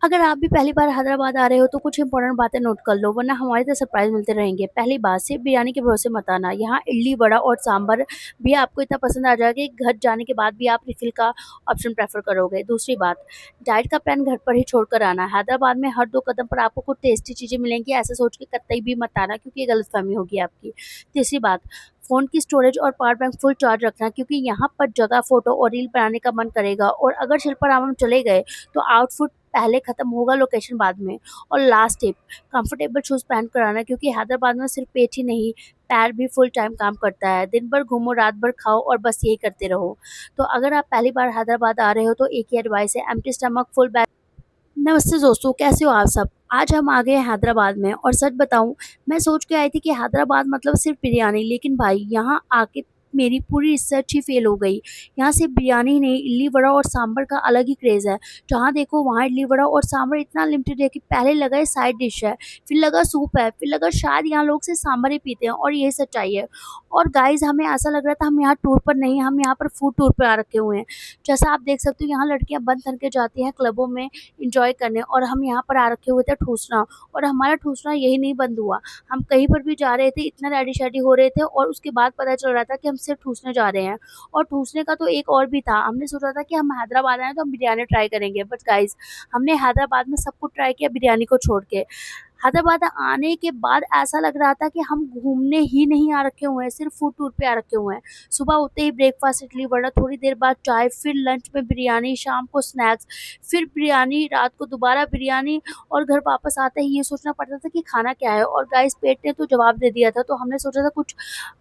अगर आप भी पहली बार हैदराबाद आ रहे हो तो कुछ इंपॉर्टेंट बातें नोट कर लो, वरना हमारे तो सरप्राइज मिलते रहेंगे। पहली बात, सिर्फ बिरयानी के भरोसे मत आना। यहाँ इडली वड़ा और सांभर भी आपको इतना पसंद आ जाएगा कि घर जाने के बाद भी आप रिफिल का ऑप्शन प्रेफर करोगे। दूसरी बात, डाइट का प्लान घर पर ही छोड़कर आना। हैदराबाद में हर 2 कदम पर आपको कुछ टेस्टी चीज़ें मिलेंगी, ऐसे सोच के कतई भी मत आना, क्योंकि ये गलतफहमी होगी आपकी। तीसरी बात, फ़ोन की स्टोरेज और पावर बैंक फुल चार्ज रखना, क्योंकि यहाँ पर जगह फ़ोटो और रील बनाने का मन करेगा। और अगर शिल्पारामम चले गए तो आउटफिट पहले खत्म होगा, लोकेशन बाद में। और लास्ट टिप, कंफर्टेबल शूज़ पहन कर आना, क्योंकि हैदराबाद में सिर्फ पेट ही नहीं, पैर भी फुल टाइम काम करता है। दिन भर घूमो, रात भर खाओ और बस यही करते रहो। तो अगर आप पहली बार हैदराबाद आ रहे हो तो एक ही एडवाइस है, एम्प्टी स्टमक फुल बैग। नमस्ते दोस्तों, कैसे हो आप सब। आज हम आ गए हैं हैदराबाद में, और सच बताऊं, मैं सोच के आई थी कि हैदराबाद मतलब सिर्फ बिरयानी, लेकिन भाई यहाँ आके मेरी पूरी रिसर्च ही फेल हो गई। यहाँ सिर्फ बिरयानी ही नहीं, इडली वड़ा और सांभर का अलग ही क्रेज़ है। जहाँ देखो वहाँ इडली वड़ा और सांभर इतना लिमिटेड है कि पहले लगा ये साइड डिश है, फिर लगा सूप है, फिर लगा शायद यहाँ लोग सिर्फ सांभर ही पीते हैं, और यही सच्चाई है। और गाइज, हमें ऐसा लग रहा था हम यहाँ टूर पर नहीं, हम यहाँ पर फूड टूर पर आ रखे हुए हैं। जैसा आप देख सकते हो, यहाँ लड़कियाँ बन ठन के जाती हैं क्लबों में एंजॉय करने, और हम यहाँ पर आ रखे हुए थे ठूसना। और हमारा ठूसना यही नहीं बंद हुआ, हम कहीं पर भी जा रहे थे, इतना रेडी शेडी हो रहे थे, और उसके बाद पता चल रहा था कि हम सिर्फ ठूसने जा रहे हैं। और ठूसने का तो एक और भी था, हमने सोचा था कि हम हैदराबाद आए तो हम बिरयानी ट्राई करेंगे, बट गाइज, हमने हैदराबाद में सब कुछ ट्राई किया बिरयानी को छोड़ के। हैदराबाद आने के बाद ऐसा लग रहा था कि हम घूमने ही नहीं आ रखे हुए हैं, सिर्फ फूड टूर पे आ रखे हुए हैं। सुबह उठते ही ब्रेकफास्ट इडली वड़ा, थोड़ी देर बाद चाय, फिर लंच में बिरयानी, शाम को स्नैक्स, फिर बिरयानी, रात को दोबारा बिरयानी। और घर वापस आते ही ये सोचना पड़ता था कि खाना क्या है। और गाइस, पेट ने तो जवाब दे दिया था, तो हमने सोचा था कुछ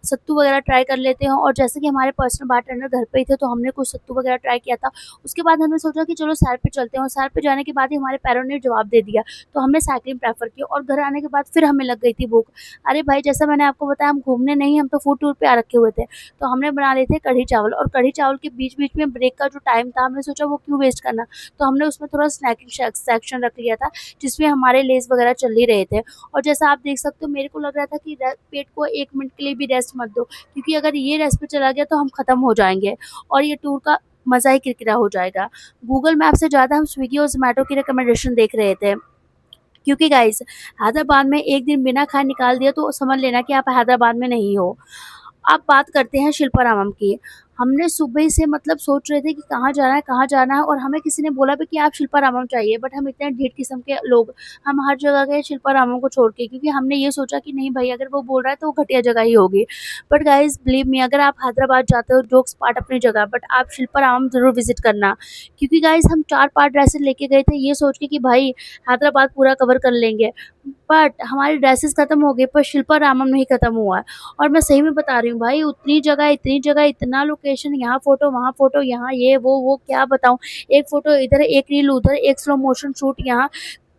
सत्तू वगैरह ट्राई कर लेते हैं। और जैसे कि हमारे पर्सनल बारटेंडर घर पे ही थे, तो हमने कुछ सत्तू वगैरह ट्राई किया था। उसके बाद हमने सोचा कि चलो सैर पे चलते हैं, और सैर पे जाने के बाद ही हमारे पैरों ने जवाब दे दिया, तो हमने साइकिलिंग प्रेफर की। और घर आने के बाद फिर हमें लग गई थी भूख। अरे भाई, जैसा मैंने आपको बताया, हम घूमने नहीं, हम तो फूड टूर पे आ रखे हुए थे। तो हमने बना लिए थे कढ़ी चावल, और कढ़ी चावल के बीच बीच में ब्रेक का जो टाइम था, हमने सोचा वो क्यों वेस्ट करना। तो हमने उसमें थोड़ा स्नैकिंग सेक्शन रख लिया था, जिसमें हमारे लेस वगैरह चल ही रहे थे। और जैसा आप देख सकते हो, मेरे को लग रहा था कि पेट को 1 मिनट के लिए भी रेस्ट मत दो, क्योंकि अगर ये रेस्ट पे चला गया तो हम खत्म हो जाएंगे, और ये टूर का मज़ा ही किरकिरा हो जाएगा। गूगल मैप से ज़्यादा हम स्विगी और जोमेटो की रिकमेंडेशन देख रहे थे, क्योंकि गाइस, हैदराबाद में एक दिन बिना खाए निकाल दिया तो समझ लेना कि आप हैदराबाद में नहीं हो। अब बात करते हैं शिल्पारामम की। हमने सुबह से मतलब सोच रहे थे कि कहाँ जाना है, कहाँ जाना है, और हमें किसी ने बोला भी कि आप शिल्पारामम चाहिए, बट हम इतने ढीठ किस्म के लोग, हम हर जगह गए शिल्पारामम को छोड़ के, क्योंकि हमने ये सोचा कि नहीं भाई, अगर वो बोल रहा है तो वो घटिया जगह ही होगी। बट गाइस, बिलीव मी, अगर आप हैदराबाद जाते हो, जोक्स पार्ट अपनी जगह, बट आप शिल्पारामम ज़रूर विजिट करना। क्योंकि गाइस, हम 4-5 ड्रेसेस लेके गए थे ये सोच के कि भाई हैदराबाद पूरा कवर कर लेंगे, बट हमारी ड्रेसेस खत्म हो गई, पर शिल्पारामम नहीं खत्म हुआ है। और मैं सही में बता रही हूँ भाई, उतनी जगह, इतनी जगह, इतना लोकेशन, यहाँ फ़ोटो, वहाँ फ़ोटो, यहाँ ये वो क्या बताऊँ। एक फ़ोटो इधर, एक रील उधर, एक स्लो मोशन शूट यहाँ।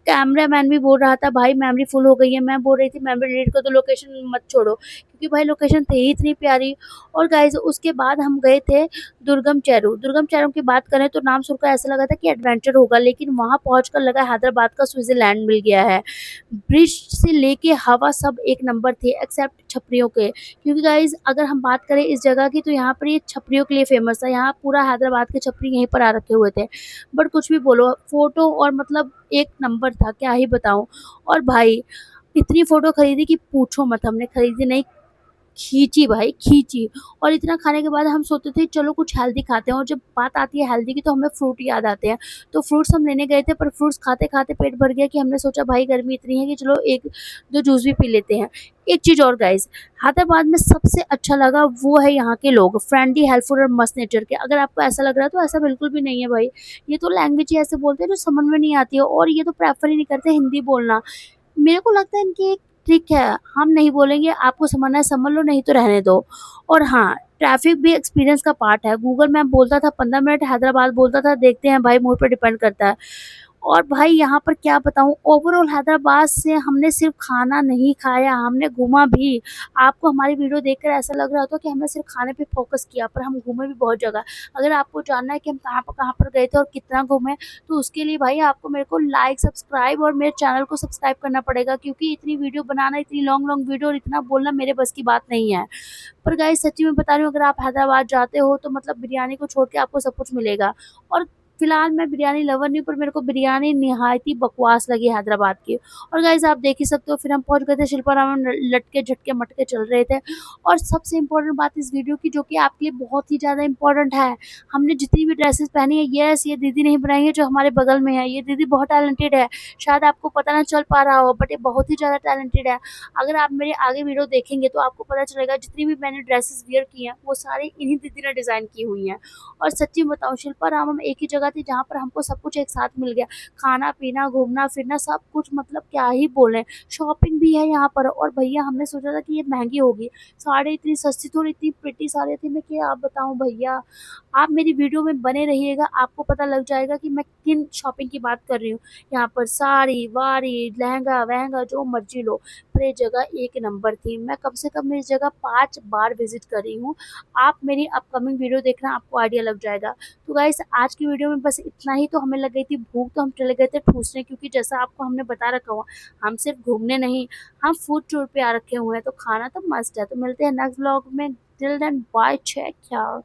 कैमरामैन भी बोल रहा था भाई मेमोरी फुल हो गई है, मैं बोल रही थी मेमोरी डिलीट कर दो, लोकेशन मत छोड़ो, क्योंकि भाई लोकेशन थी ही इतनी प्यारी। और गाइस, उसके बाद हम गए थे दुर्गम चैरू। दुर्गम चैरू की बात करें तो नाम सुनकर ऐसा लगा था कि एडवेंचर होगा, लेकिन वहाँ पहुँचकर लगा हैदराबाद का स्विट्ज़रलैंड मिल गया है। ब्रिज से लेके हवा सब एक नंबर थे, एक्सेप्ट छपरियों के, क्योंकि गाइज, अगर हम बात करें इस जगह की, तो यहाँ पर ये छपरियों के लिए फेमस था। यहाँ पूरा हैदराबाद के छपरी यहीं पर आ रखे हुए थे। बट कुछ भी बोलो, फ़ोटो और मतलब एक नंबर था, क्या ही बताऊँ। और भाई, इतनी फ़ोटो खरीदी कि पूछो मत, हमने खरीदी नहीं, खींची भाई, खींची। और इतना खाने के बाद हम सोचते थे चलो कुछ हेल्दी खाते हैं, और जब बात आती है हेल्दी की तो हमें फ्रूट याद आते हैं। तो फ्रूट्स हम लेने गए थे, पर फ्रूट्स खाते-खाते पेट भर गया, कि हमने सोचा भाई गर्मी इतनी है कि चलो 1-2 जूस भी पी लेते हैं। एक चीज़ और गाइस, हैदराबाद में सबसे अच्छा लगा वो है यहाँ के लोग, फ्रेंडली, हेल्पफुल और मस्त नेचर के। अगर आपको ऐसा लग रहा है तो ऐसा बिल्कुल भी नहीं है भाई। ये तो लैंग्वेज ही ऐसे बोलते हैं जो समझ में नहीं आती है, और ये तो प्रेफर ही नहीं करते हिंदी बोलना। मेरे को लगता है इनकी एक ट्रिक है, हम नहीं बोलेंगे, आपको समझना है समझ लो, नहीं तो रहने दो। और हाँ, ट्रैफिक भी एक्सपीरियंस का पार्ट है। गूगल मैप बोलता था 15 मिनट, हैदराबाद बोलता था देखते हैं भाई, मूड पर डिपेंड करता है। और भाई यहाँ पर क्या बताऊँ, ओवरऑल हैदराबाद से हमने सिर्फ खाना नहीं खाया, हमने घूमा भी। आपको हमारी वीडियो देखकर ऐसा लग रहा होता कि हमने सिर्फ खाने पे फोकस किया, पर हम घूमे भी बहुत जगह। अगर आपको जानना है कि हम कहाँ पर गए थे और कितना घूमे, तो उसके लिए भाई आपको मेरे को लाइक, सब्सक्राइब और मेरे चैनल को सब्सक्राइब करना पड़ेगा, क्योंकि इतनी वीडियो बनाना, इतनी लॉन्ग लॉन्ग वीडियो और इतना बोलना मेरे बस की बात नहीं है। पर गाइस, सच्ची में बता रही हूँ, अगर आप हैदराबाद जाते हो तो मतलब बिरयानी को छोड़ के आपको सब कुछ मिलेगा। और फिलहाल मैं बिरयानी लवर नहीं हूँ, पर मेरे को बिरयानी निहायत ही बकवास लगी हैदराबाद की। और गाइज़ आप देख ही सकते हो, फिर हम पहुँच गए थे शिल्पाराम, लटके झटके मटके चल रहे थे। और सबसे इम्पोर्टेंट बात इस वीडियो की, जो कि आपके लिए बहुत ही ज़्यादा इम्पोर्टेंट है, हमने जितनी भी ड्रेसेस पहनी है, यस ये दीदी नहीं बनाई है जो हमारे बगल में है, ये दीदी बहुत टैलेंटेड है। शायद आपको पता ना चल पा रहा हो, बट ये बहुत ही ज़्यादा टैलेंटेड है। अगर आप मेरे आगे वीडियो देखेंगे तो आपको पता चलेगा, जितनी भी मैंने ड्रेसेस वियर की हैं वो सारी इन्हीं दीदी ने डिज़ाइन की हुई हैं। और सच्ची बताऊँ, शिल्पाराम हम एक ही जगह थी जहाँ पर हमको सब कुछ एक साथ मिल गया। खाना-पीना, घूमना-फिरना सब कुछ, मतलब क्या ही बोलें। शॉपिंग भी है यहाँ पर, और भैया हमने सोचा था कि ये महँगी होगी। साड़ी इतनी सस्ती थी और इतनी प्रिटी साड़ी थी, मैं क्या आप बताऊँ भैया। आप मेरी वीडियो में बने रहिएगा, आपको पता लग जाएगा कि मैं किन शॉपिंग की बात कर रही हूँ। यहाँ पर साड़ी-वाड़ी, लहंगा-वहंगा जो मर्ज़ी लो, पर ये जगह एक नंबर थी। मैं कम से कम इस जगह 5 बार विज़िट कर रही हूँ। आप मेरी अपकमिंग वीडियो देखना, आपको आइडिया लग जाएगा। तो गाइस आज की वीडियो में बस इतना ही। तो हमें लग गई थी भूख, तो हम चले गए थे ठूसने, क्योंकि जैसा आपको हमने बता रखा हुआ, हम सिर्फ घूमने नहीं, हम फूड टूर पे आ रखे हुए हैं, तो खाना तो मस्ट है। तो मिलते हैं नेक्स्ट व्लॉग में। Till then bye, take care.